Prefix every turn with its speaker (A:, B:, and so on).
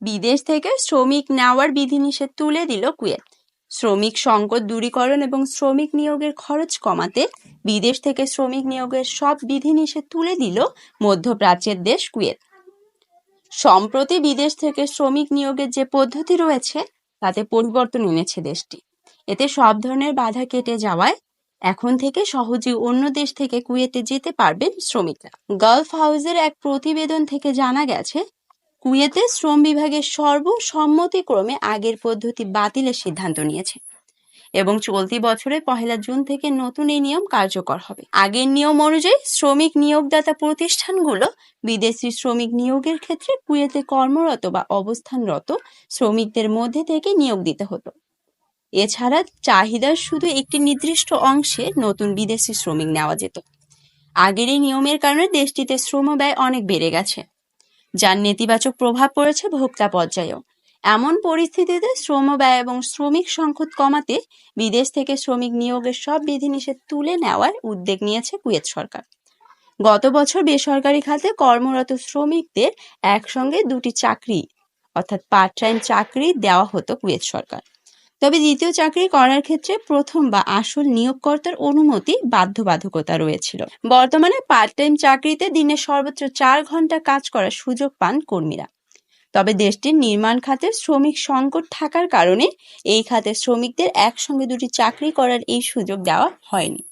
A: বিদেশ থেকে শ্রমিক নেওয়ার বিধিনিষেধ তুলে দিল কুয়েত। শ্রমিক সংকট দূরীকরণ এবং শ্রমিক নিয়োগের খরচ কমাতে বিদেশ থেকে শ্রমিক নিয়োগের সব বিধিনিষেধ তুলে দিল মধ্যপ্রাচ্যের দেশ কুয়েত। সম্প্রতি বিদেশ থেকে শ্রমিক নিয়োগের যে পদ্ধতি রয়েছে তাতে পরিবর্তন এনেছে দেশটি। এতে সব ধরনের বাধা কেটে যাওয়ায় এখন থেকে সহজেই অন্য দেশ থেকে কুয়েতে যেতে পারবেন শ্রমিকরা। গালফ হাউসের এক প্রতিবেদন থেকে জানা গেছে, কুয়েতে শ্রম বিভাগের সর্বসম্মতিক্রমে আগের পদ্ধতি বাতিলের সিদ্ধান্ত নিয়েছে এবং চলতি বছরের 1 জুন থেকে নতুন এই নিয়ম কার্যকর হবে। আগের নিয়ম অনুযায়ী শ্রমিক নিয়োগদাতা প্রতিষ্ঠানগুলো বিদেশি শ্রমিক নিয়োগের ক্ষেত্রে কুয়েতে কর্মরত বা অবস্থানরত শ্রমিকদের মধ্যে থেকে নিয়োগ দিতে হতো। এছাড়া চাহিদার শুধু একটি নির্দিষ্ট অংশে নতুন বিদেশি শ্রমিক নেওয়া যেত। আগের এই নিয়মের কারণে দেশটিতে শ্রম ব্যয় অনেক বেড়ে গেছে, যার নেতিবাচক প্রভাব পড়েছে ভোক্তা পর্যায়েও। এমন পরিস্থিতিতে শ্রম ব্যয় এবং শ্রমিক সংকট কমাতে বিদেশ থেকে শ্রমিক নিয়োগের সব বিধিনিষেধ তুলে নেওয়ার উদ্যোগ নিয়েছে কুয়েত সরকার। গত বছর বেসরকারি খাতে কর্মরত শ্রমিকদের একসঙ্গে 2টি চাকরি অর্থাৎ পার্ট টাইম চাকরি দেওয়া হতো কুয়েত সরকার। তবে দ্বিতীয় চাকরি করার ক্ষেত্রে প্রথম বা আসল নিয়োগকর্তার অনুমতি বাধ্যবাধকতা রয়েছিল। বর্তমানে পার্ট টাইম চাকরিতে দিনে সর্বোচ্চ 4 ঘন্টা কাজ করার সুযোগ পান কর্মীরা। তবে দেশটির নির্মাণ খাতে শ্রমিক সংকট থাকার কারণে এই খাতে শ্রমিকদের একসঙ্গে 2টি চাকরি করার এই সুযোগ দেওয়া হয়নি।